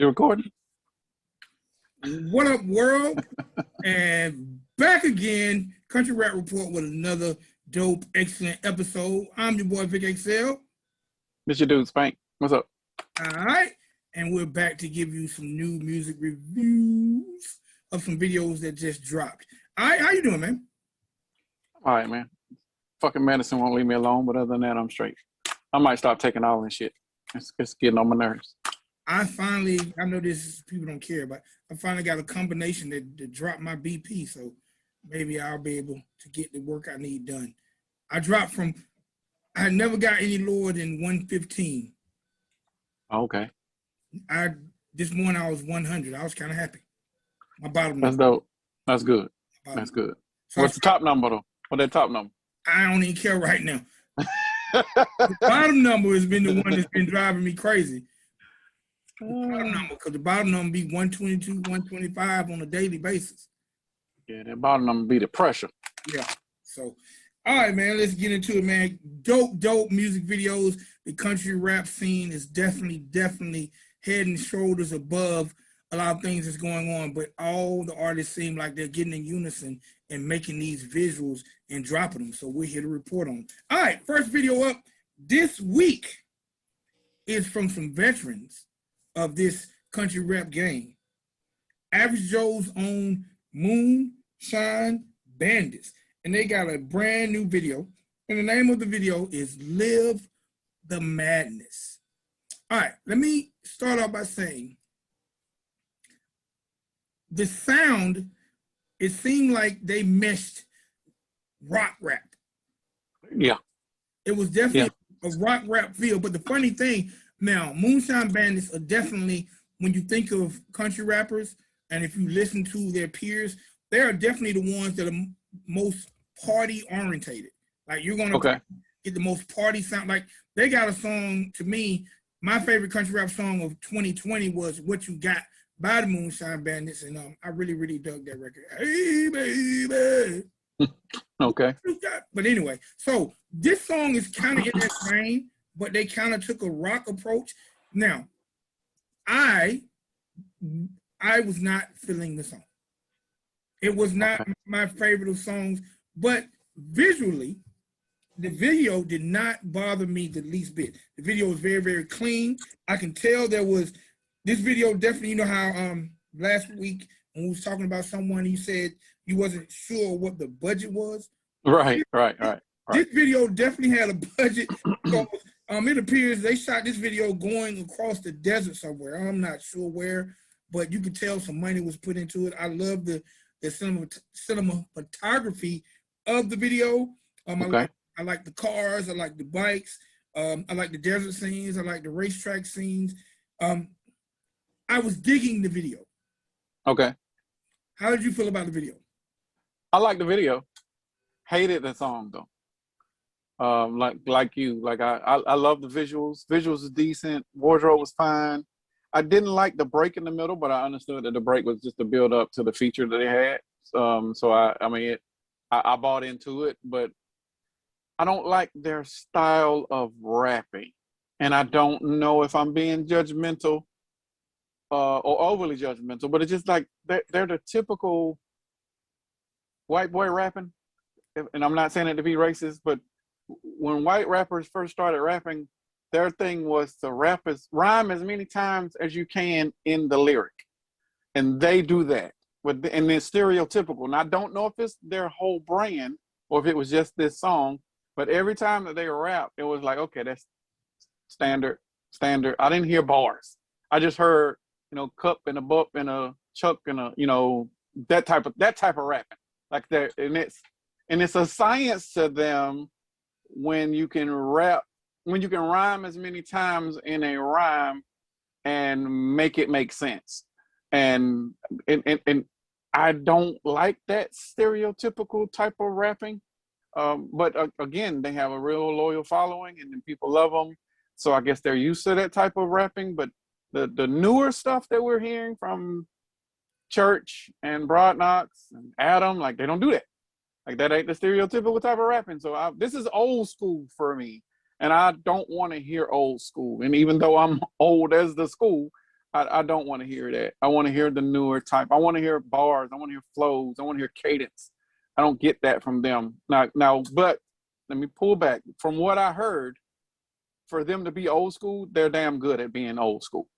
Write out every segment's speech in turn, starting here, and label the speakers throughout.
Speaker 1: You recording?
Speaker 2: What up, world? And back again, Country Rap Report with another dope, excellent episode. I'm your boy, Vic XL.
Speaker 1: This your dude, Spank. What's up?
Speaker 2: All right. And we're back to give you some new music reviews of some videos that just dropped. All right, how you doing, man?
Speaker 1: All right, man. Fucking medicine won't leave me alone, but other than that, I'm straight. I might stop taking all this shit. It's getting on my nerves.
Speaker 2: I know this people don't care, but I finally got a combination that dropped my BP, so maybe I'll be able to get the work I need done. I never got any lower than 115.
Speaker 1: Okay.
Speaker 2: This morning I was 100. I was kind of happy. My bottom
Speaker 1: That's
Speaker 2: number.
Speaker 1: dope. That's good. That's good.
Speaker 2: So
Speaker 1: What's the top number, though? What's that top number?
Speaker 2: I don't even care right now. The bottom number has been the one that's been driving me crazy. The bottom number, because the bottom number be 122, 125 on a daily basis.
Speaker 1: Yeah, that bottom number be the pressure.
Speaker 2: Yeah. So, all right, man, let's get into it, man. Dope music videos. The country rap scene is definitely head and shoulders above a lot of things that's going on, but all the artists seem like they're getting in unison and making these visuals and dropping them. So we're here to report on them. All right, first video up this week is from some veterans of this country rap game. Average Joe's own Moonshine Bandits. And they got a brand new video. And the name of the video is Live the Madness. All right, let me start off by saying the sound, it seemed like they meshed rock rap.
Speaker 1: Yeah.
Speaker 2: It was definitely a rock rap feel. But the funny thing, now, Moonshine Bandits are definitely, when you think of country rappers, and if you listen to their peers, they are definitely the ones that are most party orientated. Like you're gonna get the most party sound. Like they got a song, to me, my favorite country rap song of 2020 was What You Got by the Moonshine Bandits, and I really dug that record. Hey baby.
Speaker 1: Okay.
Speaker 2: But anyway, so this song is kind of in that vein, but they kind of took a rock approach. Now, I was not feeling the song. It was not my favorite of songs, but visually, the video did not bother me the least bit. The video was very clean. I can tell this video definitely, you know how last week when we was talking about someone, you said you wasn't sure what the budget was.
Speaker 1: Right.
Speaker 2: This video definitely had a budget. So it appears they shot this video going across the desert somewhere. I'm not sure where, but you could tell some money was put into it. I love the cinematography of the video. I like the cars. I like the bikes. I like the desert scenes. I like the racetrack scenes. I was digging the video.
Speaker 1: Okay.
Speaker 2: How did you feel about the video?
Speaker 1: I like the video. Hated the song though. Like you, like I love the visuals. Visuals is decent. Wardrobe was fine. I didn't like the break in the middle, but I understood that the break was just to build up to the feature that they had. So I bought into it, but I don't like their style of rapping, and I don't know if I'm being judgmental or overly judgmental, but it's just like they're the typical white boy rapping. And I'm not saying it to be racist, but when white rappers first started rapping, their thing was to rhyme as many times as you can in the lyric. And they do that. And they're stereotypical. And I don't know if it's their whole brand or if it was just this song, but every time that they rap, it was like, okay, that's standard. I didn't hear bars. I just heard, cup and a bup and a chuck and a, that type of rapping. Like that, and it's a science to them when you can rhyme as many times in a rhyme and make it make sense. And I don't like that stereotypical type of rapping. But again, they have a real loyal following and then people love them. So I guess they're used to that type of rapping. But the newer stuff that we're hearing from Church and Rodnox and Adam, like they don't do that. Like that ain't the stereotypical type of rapping. So this is old school for me. And I don't want to hear old school. And even though I'm old as the school, I don't want to hear that. I want to hear the newer type. I want to hear bars. I want to hear flows. I want to hear cadence. I don't get that from them. Now, but let me pull back. From what I heard, for them to be old school, they're damn good at being old school.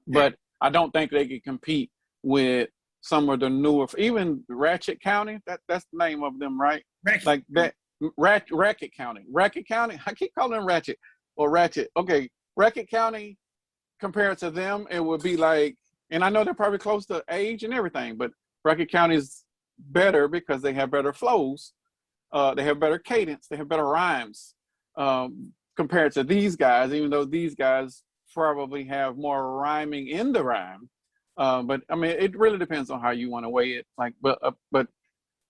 Speaker 1: But I don't think they can compete with some of the newer, even Ratchet County. That's the name of them, right?
Speaker 2: Ratchet.
Speaker 1: Like that. Racket County. Racket County. I keep calling them Ratchet or Ratchet. Okay, Racket County. Compared to them, it would be like, and I know they're probably close to age and everything, but Racket County is better because they have better flows, they have better cadence, they have better rhymes compared to these guys. Even though these guys probably have more rhyming in the rhyme, but I mean, it really depends on how you want to weigh it. Like, but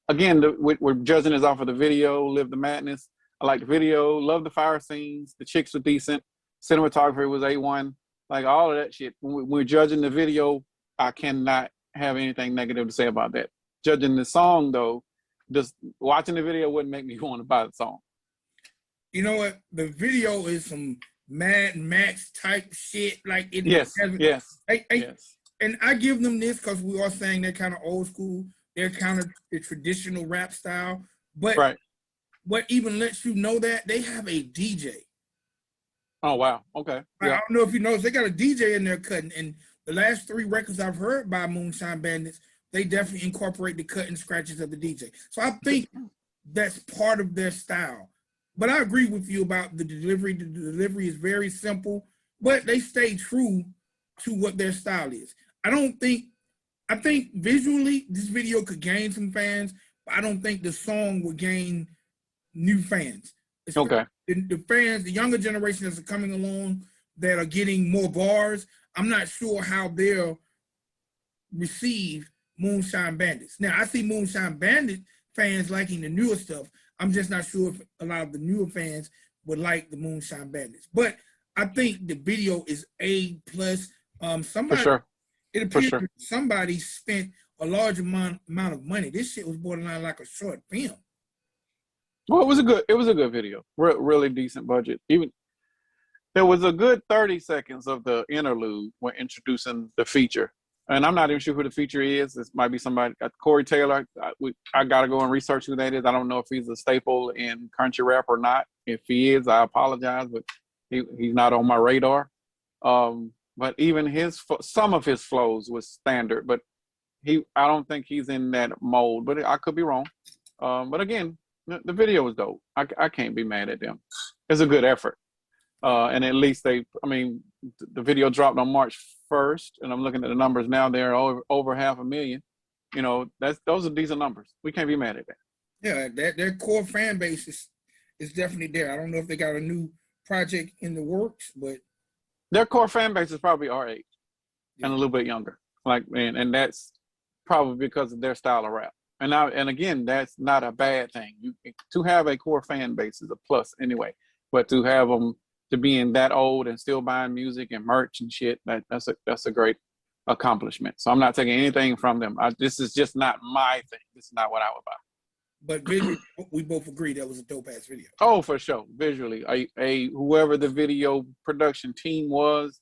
Speaker 1: again, we're judging this off of the video. Live the Madness. I like the video. Love the fire scenes. The chicks were decent. Cinematography was A1. Like all of that shit. When we're judging the video, I cannot have anything negative to say about that. Judging the song, though, just watching the video wouldn't make me want to buy the song.
Speaker 2: You know what? The video is some Mad Max type shit. Like it.
Speaker 1: Yes.
Speaker 2: And I give them this because we are saying they're kind of old school. They're kind of the traditional rap style. But what even lets you know that they have a DJ.
Speaker 1: Oh, wow. Okay.
Speaker 2: I don't know if you noticed, they got a DJ in there cutting. And the last 3 records I've heard by Moonshine Bandits, they definitely incorporate the cut and scratches of the DJ. So I think that's part of their style. But I agree with you about the delivery. The delivery is very simple, but they stay true to what their style is. I think visually this video could gain some fans, but I don't think the song will gain new fans.
Speaker 1: Okay.
Speaker 2: The fans, the younger generation that's coming along that are getting more bars, I'm not sure how they'll receive Moonshine Bandits. Now, I see Moonshine Bandit fans liking the newer stuff. I'm just not sure if a lot of the newer fans would like the Moonshine Bandits. But I think the video is A+. Somebody,
Speaker 1: For sure.
Speaker 2: It appears that somebody spent a large amount of money. This shit was borderline like a short film.
Speaker 1: Well, it was a good video. Really decent budget. Even there was a good 30 seconds of the interlude when introducing the feature. And I'm not even sure who the feature is. This might be somebody, Corey Taylor. I got to go and research who that is. I don't know if he's a staple in country rap or not. If he is, I apologize, but he's not on my radar. But even some of his flows was standard, but I don't think he's in that mold, but I could be wrong. But again, the video was dope. I can't be mad at them. It's a good effort. And at least the video dropped on March 1st, and I'm looking at the numbers now. They're over 500,000. You know, those are decent numbers. We can't be mad at that.
Speaker 2: Yeah, their core fan base is definitely there. I don't know if they got a new project in the works, but
Speaker 1: their core fan base is probably our age and a little bit younger. And that's probably because of their style of rap. And again, that's not a bad thing. To have a core fan base is a plus anyway. But to have them to being that old and still buying music and merch and shit, that's a great accomplishment. So I'm not taking anything from them. This is just not my thing. This is not what I would buy.
Speaker 2: But visually, we both agree that was a dope ass video.
Speaker 1: Oh, for sure. Visually, whoever the video production team was,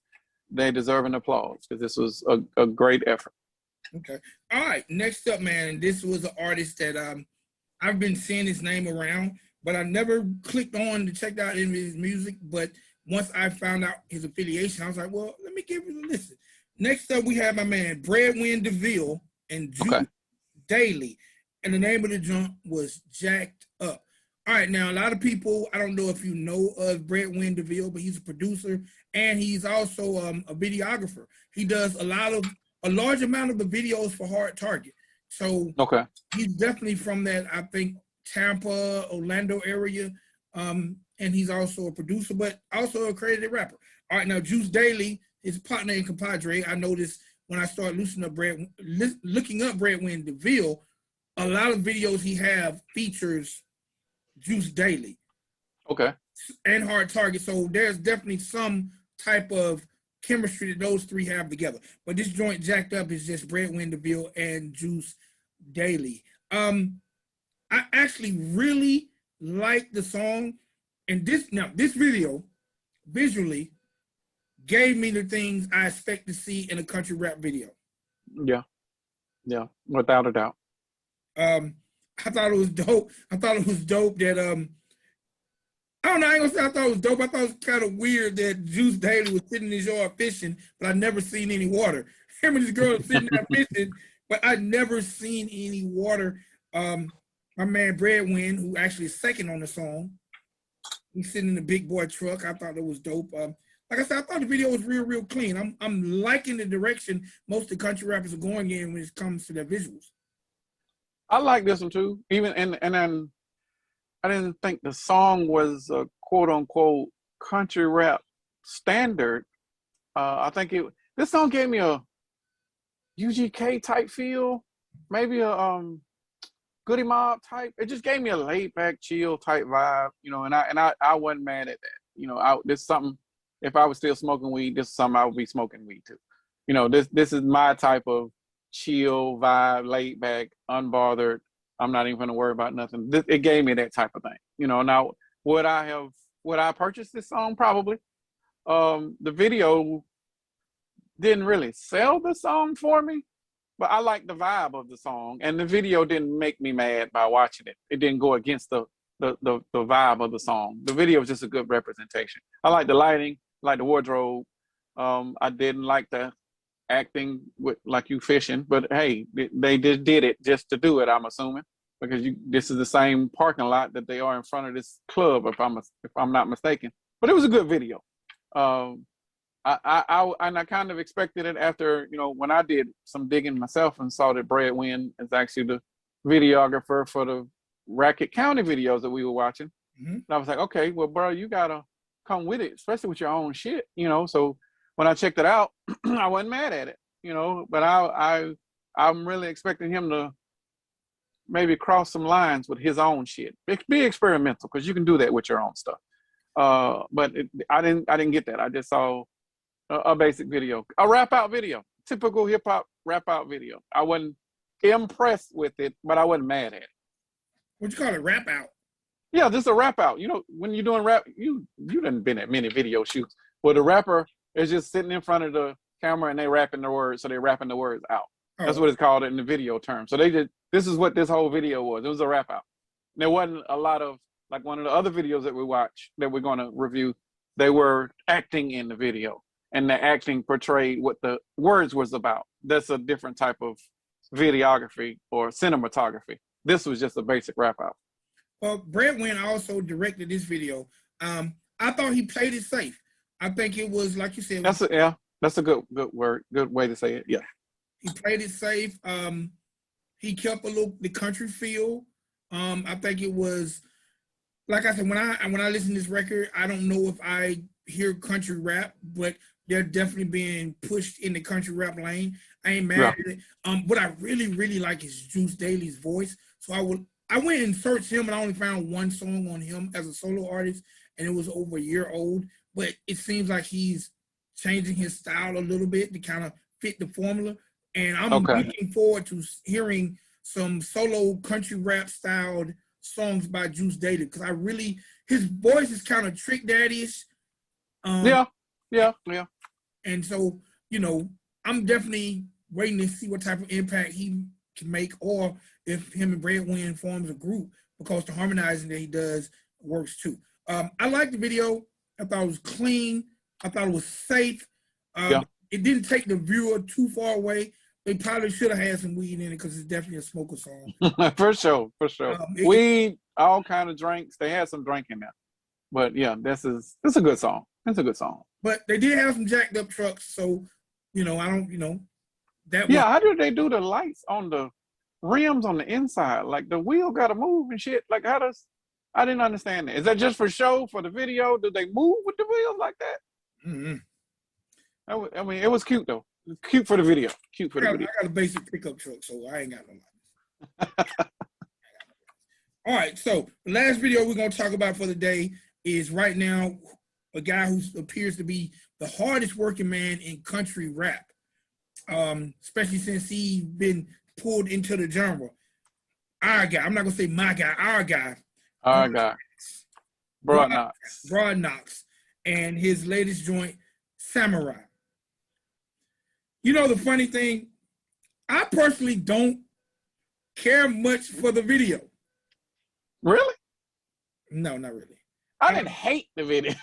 Speaker 1: they deserve an applause because this was a great effort.
Speaker 2: Okay. All right. Next up, man. This was an artist that I've been seeing his name around, but I never clicked on to check out any of his music. But once I found out his affiliation, I was like, well, let me give it a listen. Next up, we have my man Breadwin Deville and Juice Daily. And the name of the joint was Jacked Up. All right, now a lot of people, I don't know if you know of Breadwin Deville, but he's a producer and he's also a videographer. He does a large amount of the videos for Hard Target. So he's definitely from that, I think, Tampa, Orlando area. And he's also a producer, but also a credited rapper. All right, now Juice Daily, his partner and compadre, I noticed when I started looking up Breadwin Deville, a lot of videos he have features Juice Daily.
Speaker 1: Okay.
Speaker 2: And Hard Target. So there's definitely some type of chemistry that those three have together. But this joint Jacked Up is just Breadwin Deville and Juice Daily. I actually really like the song. And this video, visually, gave me the things I expect to see in a country rap video.
Speaker 1: Yeah, without a doubt.
Speaker 2: I thought it was dope. I thought it was dope that I don't know. I ain't gonna say I thought it was dope. I thought it was kind of weird that Juice Daily was sitting in his yard fishing, but I never seen any water. Him and this girl sitting there fishing, but I never seen any water. My man Breadwin, who actually is second on the song, he's sitting in the big boy truck. I thought it was dope. Like I said, I thought the video was real clean. I'm liking the direction most of the country rappers are going in when it comes to their visuals.
Speaker 1: I like this one too. Even and then I didn't think the song was a quote unquote country rap standard. I think this song gave me a UGK type feel, maybe a Goody Mob type. It just gave me a laid back, chill type vibe, you know. And I wasn't mad at that. You know, this is something. If I was still smoking weed, this is something I would be smoking weed too. You know, this is my type of chill vibe, laid back, unbothered. I'm not even gonna worry about nothing. It gave me that type of thing. You know, now would I purchase this song? Probably. The video didn't really sell the song for me, but I like the vibe of the song, and the video didn't make me mad by watching it. It didn't go against the vibe of the song. The video was just a good representation. I like the lighting, like the wardrobe. I didn't like the acting with like you fishing, but hey, they just did it just to do it. I'm assuming because this is the same parking lot that they are in front of this club, if I'm not mistaken. But it was a good video. I kind of expected it after, you know, when I did some digging myself and saw that Breadwin is actually the videographer for the Racket County videos that we were watching. Mm-hmm. And I was like, okay, well, bro, you gotta come with it, especially with your own shit, you know. So when I checked it out, I wasn't mad at it, you know. But I'm really expecting him to maybe cross some lines with his own shit. Be experimental, because you can do that with your own stuff. But I didn't get that. I just saw a basic video, a rap out video, typical hip hop rap out video. I wasn't impressed with it, but I wasn't mad at it.
Speaker 2: What you call it, rap out?
Speaker 1: Yeah, just a rap out. You know, when you're doing rap, you done been at many video shoots where the rapper is just sitting in front of the camera and they rapping the words, so they're rapping the words out. Oh. That's what it's called in the video term. So this is what this whole video was. It was a rap out. And there wasn't a lot of, like one of the other videos that we watch that we're going to review, they were acting in the video, and the acting portrayed what the words was about. That's a different type of videography or cinematography. This was just a basic rap out.
Speaker 2: Well, Breadwin also directed this video. I thought he played it safe. I think it was, like you said.
Speaker 1: That's a good word, good way to say it. Yeah.
Speaker 2: He played it safe. He kept the country feel. I think it was, like I said, when I listen to this record, I don't know if I hear country rap, but they're definitely being pushed in the country rap lane. I ain't mad at it. What I really like is Juice Daily's voice. So I went and searched him, and I only found one song on him as a solo artist, and it was over a year old. But it seems like he's changing his style a little bit to kind of fit the formula. And I'm looking forward to hearing some solo country rap styled songs by Juice Daily, because his voice is kind of Trick Daddy-ish.
Speaker 1: Yeah.
Speaker 2: And so, you know, I'm definitely waiting to see what type of impact he can make, or if him and Breadwin forms a group, because the harmonizing that he does works too. I liked the video. I thought it was clean. I thought it was safe. It didn't take the viewer too far away. They probably should have had some weed in it, because it's definitely a smoker song.
Speaker 1: For sure. Weed, all kind of drinks. They had some drink in there. But yeah, it's a good song. It's a good song.
Speaker 2: But they did have some jacked up trucks, so that.
Speaker 1: Yeah, how did they do the lights on the rims on the inside? Like the wheel got to move and shit. Like I didn't understand that. Is that just for show, for the video? Did they move with the wheels like that? Mm-hmm. I mean, it was cute though. It's cute for the video. I got
Speaker 2: a basic pickup truck, so I ain't got no lights. All right, so the last video we're gonna talk about for the day is right now a guy who appears to be the hardest working man in country rap, especially since he's been pulled into the genre. Our guy, I'm not gonna say my guy, our guy.
Speaker 1: Rodnox.
Speaker 2: Rodnox. And his latest joint, Samurai. You know the funny thing, I personally don't care much for the video.
Speaker 1: Really?
Speaker 2: No, not really.
Speaker 1: I didn't hate the video.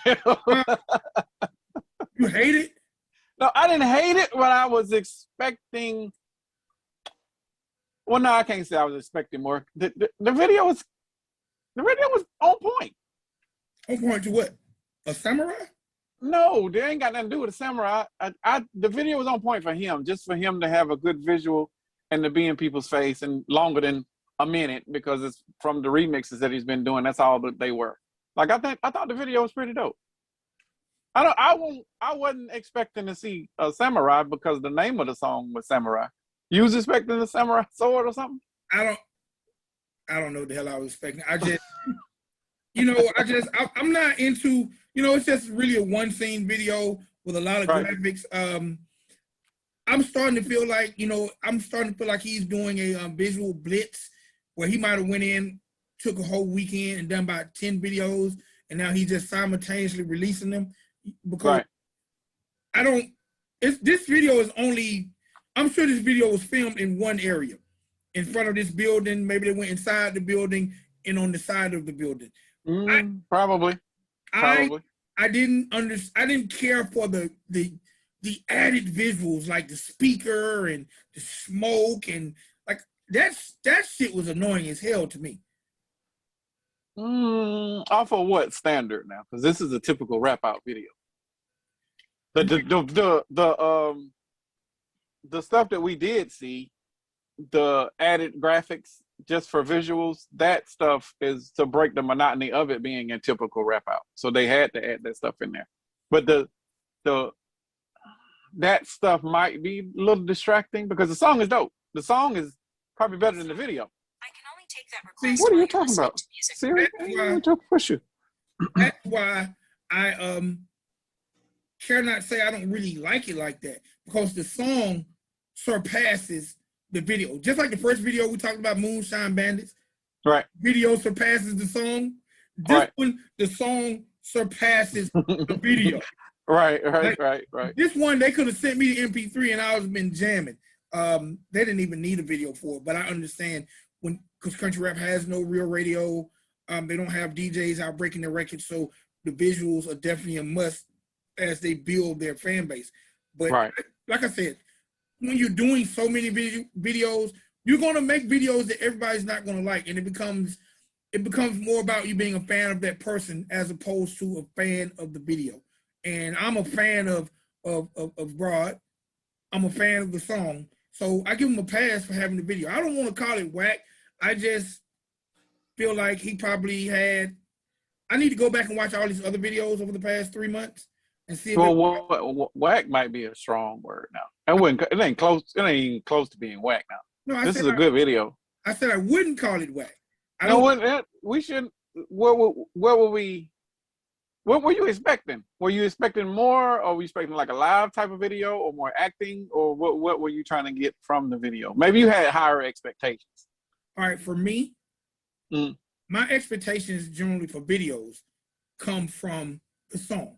Speaker 2: You hate it?
Speaker 1: No, I didn't hate it, but I was expecting. Well, no, I can't say I was expecting more. The video was on point.
Speaker 2: On point to what? A samurai?
Speaker 1: No, they ain't got nothing to do with a samurai. The video was on point for him, just for him to have a good visual and to be in people's face and longer than a minute because it's from the remixes that he's been doing. That's all that they were. Like I thought the video was pretty dope. I wasn't expecting to see a samurai because the name of the song was Samurai. You was expecting a samurai sword or something?
Speaker 2: I don't know what the hell I was expecting. I just, I'm not into, it's just really a one scene video with a lot of graphics. I'm starting to feel like, he's doing a visual blitz where he might have went in, took a whole weekend and done about 10 videos, and now he's just simultaneously releasing them. Because this video is only, I'm sure this video was filmed in one area, in front of this building. Maybe they went inside the building and on the side of the building.
Speaker 1: Probably.
Speaker 2: I didn't care for the added visuals, like the speaker and the smoke, and like that shit was annoying as hell to me.
Speaker 1: Off of what standard now? Because this is a typical rap out video. The stuff that we did see, the added graphics just for visuals, that stuff is to break the monotony of it being a typical rap out. So they had to add that stuff in there. But that stuff might be a little distracting because the song is dope. The song is probably better than the video.
Speaker 3: I can only take that request.
Speaker 1: What are you talking about? Siri?
Speaker 2: That's why I care not say I don't really like it like that, because the song surpasses the video. Just like the first video we talked about, Moonshine Bandits.
Speaker 1: Right.
Speaker 2: Video surpasses the song. This one, the song surpasses the video.
Speaker 1: Right.
Speaker 2: This one, they could have sent me the MP3 and I would have been jamming. They didn't even need a video for it, but I understand because country rap has no real radio. They don't have DJs out breaking their records, so the visuals are definitely a must as they build their fan base. But like I said, when you're doing so many videos, you're gonna make videos that everybody's not gonna like, and it becomes more about you being a fan of that person as opposed to a fan of the video. And I'm a fan of Broad. I'm a fan of the song, so I give him a pass for having the video. I don't want to call it whack. I just feel like he probably had. I need to go back and watch all these other videos over the past 3 months and see.
Speaker 1: Whack might be a strong word now. It ain't close. It ain't even close to being whack now. No, this is a good video.
Speaker 2: I said I wouldn't call it whack.
Speaker 1: We shouldn't. What were we? What were you expecting? Were you expecting more, or were you expecting like a live type of video, or more acting, or what were you trying to get from the video? Maybe you had higher expectations.
Speaker 2: All right, for me, my expectations generally for videos come from the song.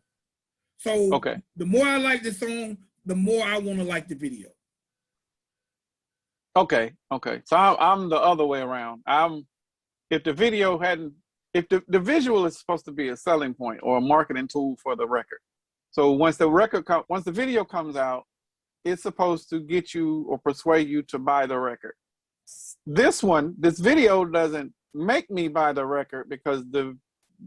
Speaker 2: So the more I like the song, the more I want to like the video.
Speaker 1: Okay. So I'm the other way around. If the video hadn't. If the visual is supposed to be a selling point or a marketing tool for the record, so once the video comes out, it's supposed to get you or persuade you to buy the record. This video doesn't make me buy the record because the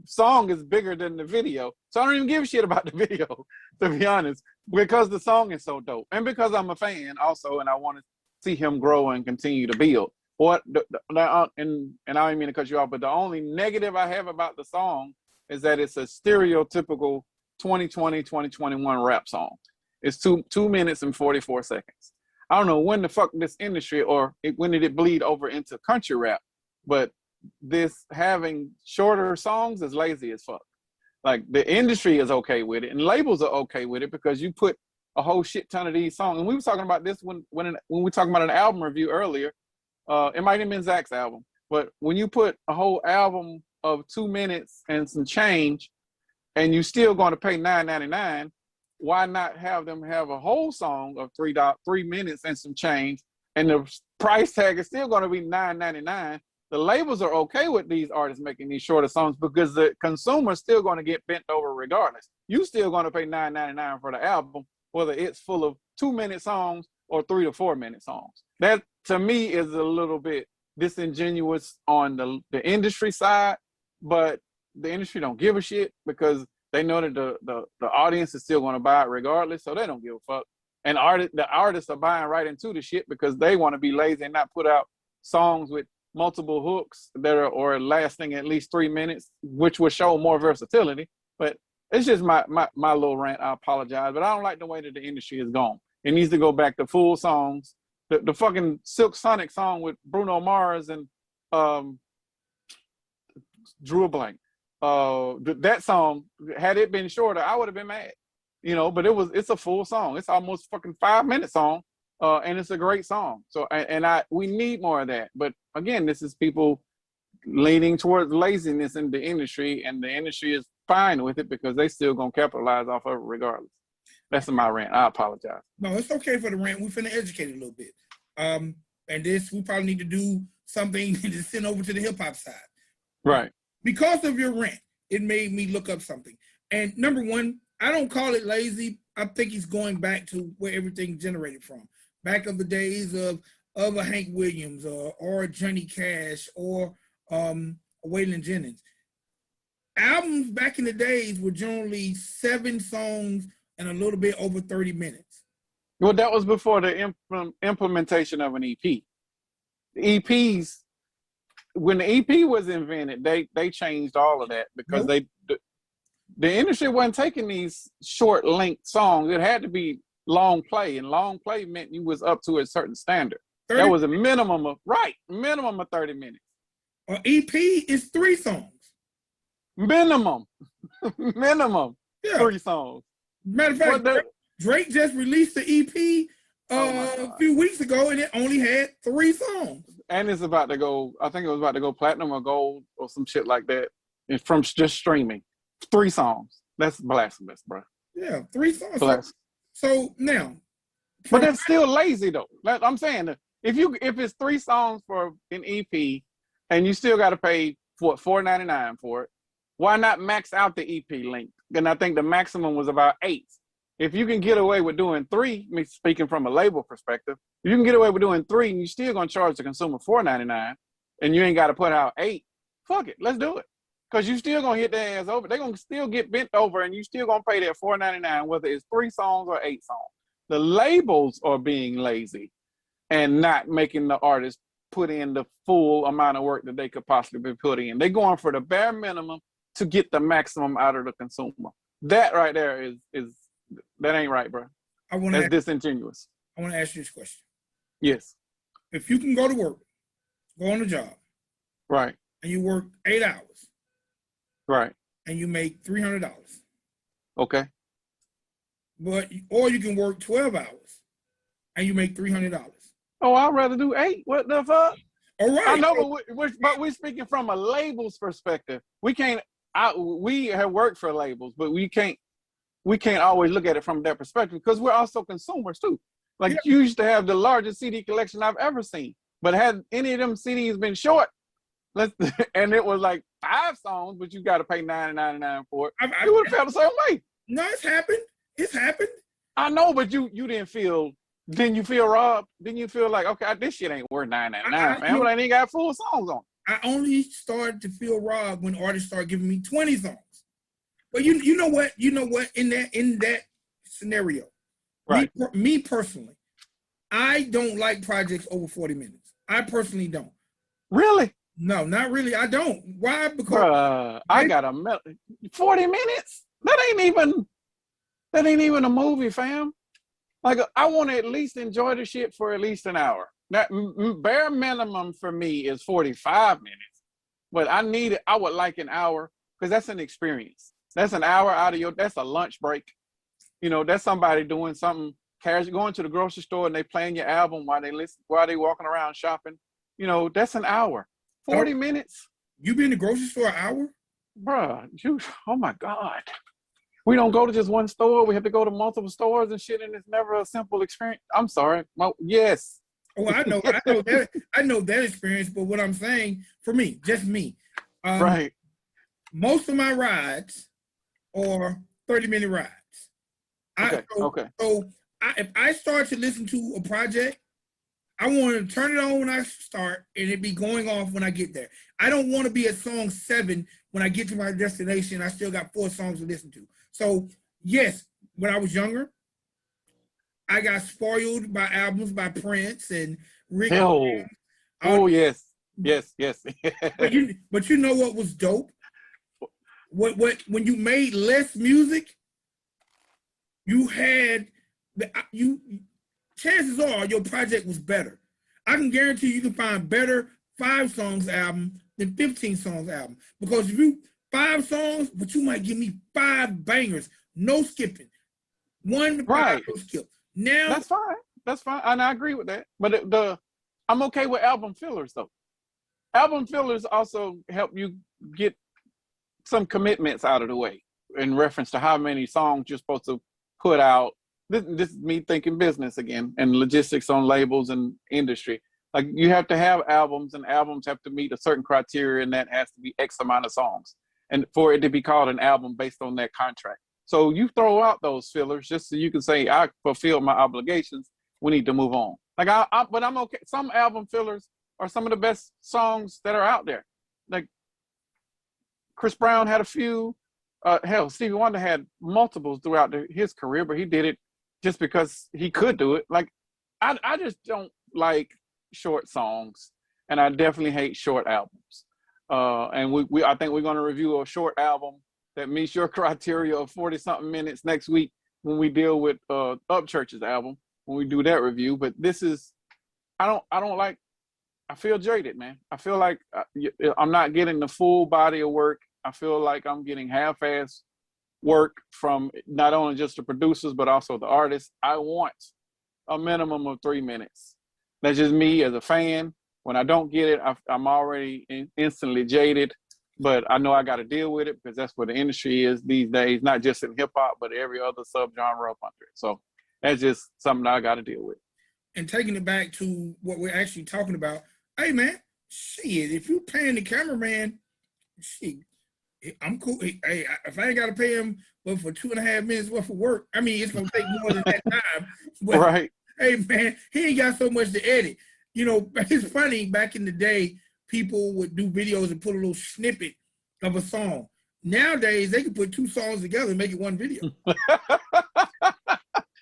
Speaker 1: song is bigger than the video, so I don't even give a shit about the video, to be honest, because the song is so dope, and because I'm a fan also, and I want to see him grow and continue to build. And I don't mean to cut you off, but the only negative I have about the song is that it's a stereotypical 2020, 2021 rap song. It's 2 minutes and 44 seconds. I don't know when the fuck this industry, when did it bleed over into country rap, but this having shorter songs is lazy as fuck. Like, the industry is okay with it, and labels are okay with it, because you put a whole shit ton of these songs. And we were talking about this when we were talking about an album review earlier. It might have been Zach's album, but when you put a whole album of 2 minutes and some change, and you still going to pay $9.99, why not have them have a whole song of 3 minutes and some change, and the price tag is still going to be $9.99. The labels are okay with these artists making these shorter songs because the consumer's still going to get bent over regardless. You still going to pay $9.99 for the album, whether it's full of 2-minute songs or 3 to 4 minute songs. That to me is a little bit disingenuous on the industry side, but the industry don't give a shit because they know that the audience is still going to buy it regardless, so they don't give a fuck. And the artists are buying right into the shit because they want to be lazy and not put out songs with multiple hooks that are or lasting at least 3 minutes, which would show more versatility. But it's just my little rant. I apologize, but I don't like the way that the industry is going. It needs to go back to full songs. The fucking Silk Sonic song with Bruno Mars and drew a blank. That song, had it been shorter, I would have been mad. You know, but it's a full song. It's almost fucking 5-minute song. And it's a great song. So, we need more of that. But again, this is people leaning towards laziness in the industry, and the industry is fine with it because they still gonna capitalize off of it regardless. That's my rant. I apologize.
Speaker 2: No, it's okay for the rant. We're finna educate it a little bit. And this, we probably need to do something to send over to the hip hop side.
Speaker 1: Right.
Speaker 2: Because of your rant, it made me look up something. And number one, I don't call it lazy. I think he's going back to where everything generated from. Back of the days of a Hank Williams or Johnny Cash or Waylon Jennings. Albums back in the days were generally 7 songs and a little bit over 30 minutes.
Speaker 1: Well, that was before the implementation of an EP. The EPs, when the EP was invented, they changed all of that because the industry wasn't taking these short length songs. It had to be long play, and long play meant you was up to a certain standard.
Speaker 2: 30?
Speaker 1: That was a minimum of 30 minutes.
Speaker 2: An EP is 3 songs.
Speaker 1: Minimum.
Speaker 2: Yeah.
Speaker 1: 3 songs.
Speaker 2: Matter of fact, Drake just released the EP a few weeks ago, and it only had 3 songs.
Speaker 1: And it's about to go, I think it was about to go platinum or gold or some shit like that. And from just streaming. 3 songs. That's blasphemous, bro.
Speaker 2: Yeah, 3 songs. So now.
Speaker 1: But that's still lazy though. Like I'm saying, if it's 3 songs for an EP and you still gotta pay for $4.99 for it, why not max out the EP length? And I think the maximum was about 8. If you can get away with doing 3, me speaking from a label perspective, if you can get away with doing 3 and you're still gonna charge the consumer $4.99 and you ain't gotta put out 8, fuck it, let's do it. Because you still gonna hit their ass over. They're gonna still get bent over and you still gonna pay that $4.99, whether it's 3 songs or 8 songs. The labels are being lazy and not making the artist put in the full amount of work that they could possibly be putting in. They're going for the bare minimum to get the maximum out of the consumer. That right there is that ain't right, bro. That's disingenuous.
Speaker 2: I want to ask you this question.
Speaker 1: Yes.
Speaker 2: If you can go to work, go on a job,
Speaker 1: right,
Speaker 2: and you work 8 hours,
Speaker 1: right,
Speaker 2: and you make $300,
Speaker 1: okay,
Speaker 2: or you can work 12 hours, and you make $300.
Speaker 1: Oh, I'd rather do 8. What the fuck?
Speaker 2: All right.
Speaker 1: I know, but we're speaking from a label's perspective. We can't. We have worked for labels, but we can't always look at it from that perspective because we're also consumers too. Like you used to have the largest CD collection I've ever seen, but had any of them CDs been short, and it was like 5 songs, but you got to pay $9.99 for it, you would have felt the same way.
Speaker 2: No, it's happened. It's happened.
Speaker 1: I know, but you didn't feel. Didn't you feel robbed? Didn't you feel like, okay, this shit ain't worth $9.99, man? But I ain't got full songs on.
Speaker 2: I only started to feel robbed when artists started giving me 20 songs. But you know what? In that scenario,
Speaker 1: right?
Speaker 2: Me personally, I don't like projects over 40 minutes. I personally don't.
Speaker 1: Really?
Speaker 2: No, not really. I don't. Why? Because
Speaker 1: I got 40 minutes. That ain't even a movie, fam. Like, I want to at least enjoy the shit for at least an hour. That bare minimum for me is 45 minutes. But I would like an hour because that's an experience. That's an hour out of that's a lunch break. You know, that's somebody doing something casual, going to the grocery store and they playing your album while they walking around shopping. You know, that's an hour. 40 minutes.
Speaker 2: You been in the grocery store an hour?
Speaker 1: Bruh, oh my God. we don't go to just one store. We have to go to multiple stores and shit, and it's never a simple experience. I'm sorry. Well, yes.
Speaker 2: Oh, I know that experience. But what I'm saying, for me, just me,
Speaker 1: Right.
Speaker 2: most of my rides are 30-minute rides. So if I start to listen to a project, I want to turn it on when I start and it be going off when I get there. I don't want to be at song 7 when I get to my destination. I still got 4 songs to listen to. So yes, when I was younger, I got spoiled by albums by Prince and Rick.
Speaker 1: Oh yes.
Speaker 2: But you know what was dope? What when you made less music, you had chances are your project was better. I can guarantee you can find better 5 songs album than 15 songs album. Because if you 5 songs, but you might give me 5 bangers, no skipping. 1 to 5, no skip. Now
Speaker 1: that's fine. And I agree with that. But I'm okay with album fillers though. Album fillers also help you get some commitments out of the way in reference to how many songs you're supposed to put out. This is me thinking business again and logistics on labels and industry. Like you have to have albums, and albums have to meet a certain criteria, and that has to be X amount of songs, and for it to be called an album based on that contract. So you throw out those fillers just so you can say I fulfilled my obligations. We need to move on. Like but I'm okay. Some album fillers are some of the best songs that are out there. Like Chris Brown had a few. Hell, Stevie Wonder had multiples throughout his career, but he did it just because he could do it. Like, I just don't like short songs, and I definitely hate short albums. And I think we're going to review a short album that meets your criteria of 40-something minutes next week when we deal with Upchurch's album, when we do that review. But this is, I feel jaded, man. I feel like I'm not getting the full body of work. I feel like I'm getting half-assed work from not only just the producers, but also the artists. I want a minimum of 3 minutes. That's just me as a fan. When I don't get it, I'm already instantly jaded, but I know I got to deal with it because that's what the industry is these days, not just in hip hop, but every other subgenre up under it. So that's just something I got to deal with.
Speaker 2: And taking it back to what we're actually talking about, hey man, shit, if you paying the cameraman, shit, I'm cool. Hey, if I ain't got to pay him but for 2.5 minutes worth of work, I mean, it's going to take more than that time. But,
Speaker 1: right.
Speaker 2: Hey, man, he ain't got so much to edit. You know, it's funny, back in the day, people would do videos and put a little snippet of a song. Nowadays, they can put 2 songs together and make it 1 video.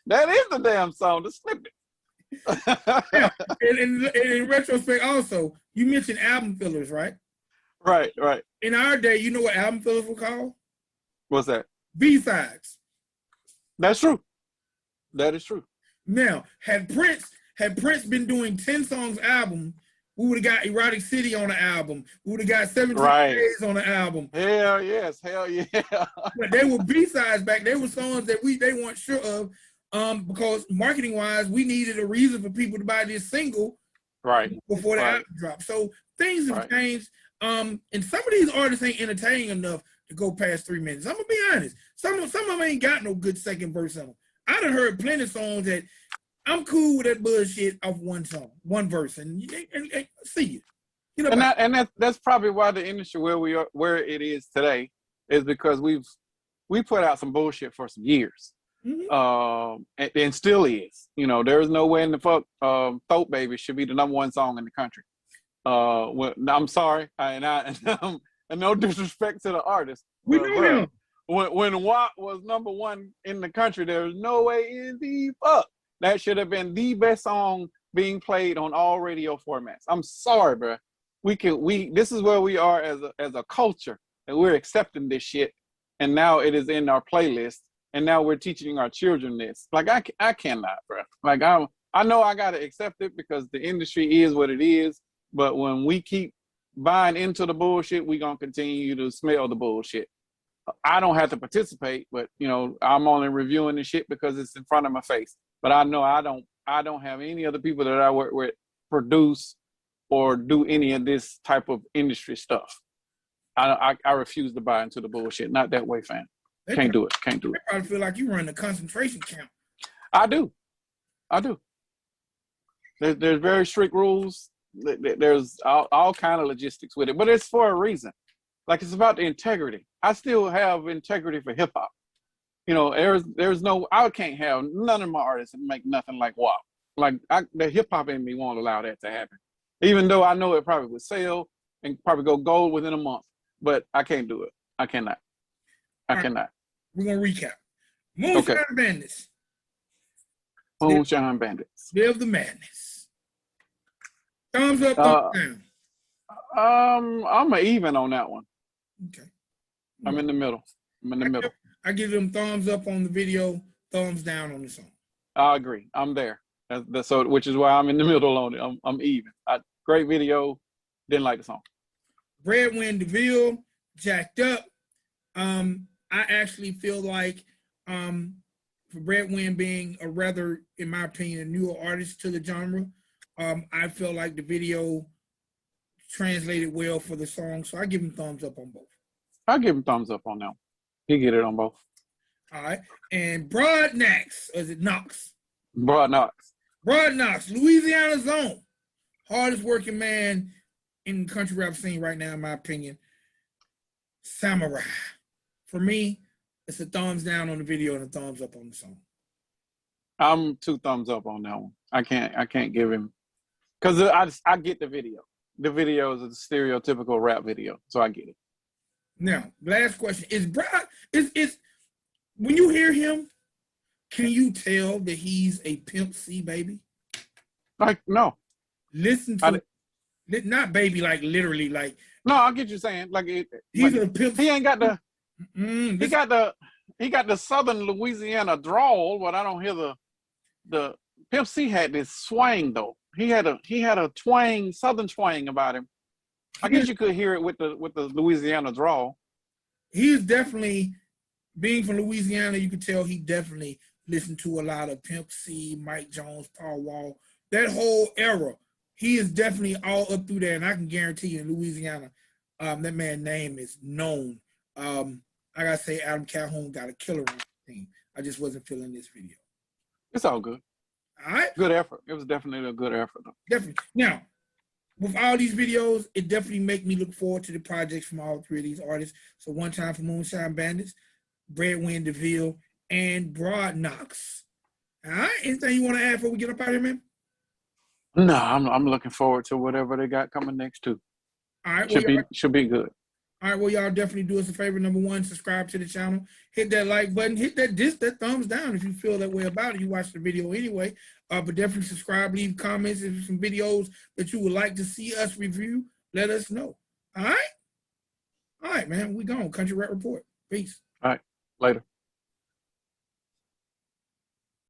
Speaker 1: That is the damn song, the snippet.
Speaker 2: Yeah. And in retrospect, also, you mentioned album fillers, right?
Speaker 1: Right.
Speaker 2: In our day, you know what album fillers were called?
Speaker 1: What's that?
Speaker 2: B-sides.
Speaker 1: That's true. That is true.
Speaker 2: Now, had Prince been doing 10 songs album, we would have got Erotic City on the album. We would have got 17 Days on the album.
Speaker 1: Hell yes, hell yeah.
Speaker 2: But they were B-sides back. They were songs that they weren't sure of, because marketing wise, we needed a reason for people to buy this single before the album dropped. So things have changed. And some of these artists ain't entertaining enough to go past 3 minutes. I'm gonna be honest. Some of them ain't got no good second verse on them. I done heard plenty of songs that I'm cool with that bullshit off one song, one verse, and see you. You know,
Speaker 1: and that's probably why the industry where it is today is because we put out some bullshit for some years, and still is. You know, there is no way in the fuck "Throat Baby" should be the #1 song in the country. I'm sorry, and no disrespect to the artist.
Speaker 2: We know him.
Speaker 1: When WAP was #1 in the country, there was no way in the fuck that should have been the best song being played on all radio formats. I'm sorry, bro. This is where we are as a culture, and we're accepting this shit, and now it is in our playlist, and now we're teaching our children this. Like I cannot, bro. Like I know I gotta accept it because the industry is what it is, but when we keep buying into the bullshit, we gonna continue to smell the bullshit. I don't have to participate, but you know, I'm only reviewing the shit because it's in front of my face. But I know I don't have any other people that I work with produce or do any of this type of industry stuff. I refuse to buy into the bullshit. Not that way, fam. Can't do it. Can't do
Speaker 2: I
Speaker 1: it.
Speaker 2: probably feel like you run a concentration camp.
Speaker 1: I do. I do. There's very strict rules. There's all kind of logistics with it, but it's for a reason. Like, it's about the integrity. I still have integrity for hip hop. You know, there's no, I can't have none of my artists make nothing like WAP. Like, the hip hop in me won't allow that to happen. Even though I know it probably would sell and probably go gold within a month, but I can't do it. I cannot. I cannot.
Speaker 2: We're gonna recap. Moonshine Bandits.
Speaker 1: Moonshine Bandits.
Speaker 2: Live the madness. Thumbs up, thumbs down.
Speaker 1: I'm an even on that one.
Speaker 2: Okay.
Speaker 1: I'm in the middle.
Speaker 2: I give them thumbs up on the video, thumbs down on the song.
Speaker 1: I agree. I'm there. That's so, which is why I'm in the middle on it. I'm even. Great video. Didn't like the song.
Speaker 2: Breadwin Deville, Jacked Up. I actually feel like for Breadwin being a rather, in my opinion, a newer artist to the genre, I feel like the video translated well for the song. So I give him thumbs up on both.
Speaker 1: I give him thumbs up on that one. He get it on both.
Speaker 2: All right. And Brodnax, or is it Knox?
Speaker 1: Rodnox.
Speaker 2: Rodnox, Louisiana's own. Hardest working man in the country rap scene right now, in my opinion. Samurai. For me, it's a thumbs down on the video and a thumbs up on the song.
Speaker 1: I'm 2 thumbs up on that one. I can't give him, because I get the video. The video is a stereotypical rap video, so I get it.
Speaker 2: Now, last question. Is when you hear him, can you tell that he's a Pimp C baby?
Speaker 1: Like, no.
Speaker 2: Listen to not baby, like literally, like.
Speaker 1: No, I get you saying. Like,
Speaker 2: he's
Speaker 1: like,
Speaker 2: a Pimp.
Speaker 1: He ain't got the he got the Southern Louisiana drawl, but I don't hear the Pimp C had this swang though. He had a twang, Southern twang about him. I guess you could hear it with the Louisiana drawl.
Speaker 2: He's definitely, being from Louisiana, you could tell he definitely listened to a lot of Pimp C, Mike Jones, Paul Wall, that whole era. He is definitely all up through there, and I can guarantee you in Louisiana, that man's name is known. I gotta say, Adam Calhoun got a killer on the team. I just wasn't feeling this video.
Speaker 1: It's all good.
Speaker 2: All right.
Speaker 1: Good effort. It was definitely a good effort though.
Speaker 2: Definitely. Now, with all these videos, it definitely make me look forward to the projects from all 3 of these artists. So one time for Moonshine Bandits, Breadwin Deville, and Rodnox. All right. Anything you want to add before we get up out of here, man?
Speaker 1: No, I'm looking forward to whatever they got coming next too.
Speaker 2: All right. Well,
Speaker 1: should be good.
Speaker 2: All right, well, y'all definitely do us a favor. Number 1, subscribe to the channel. Hit that like button. Hit that thumbs down if you feel that way about it. You watch the video anyway. But definitely subscribe. Leave comments. If there's some videos that you would like to see us review, let us know. All right? All right, man. We gone. Country Rap Report. Peace.
Speaker 1: All right. Later.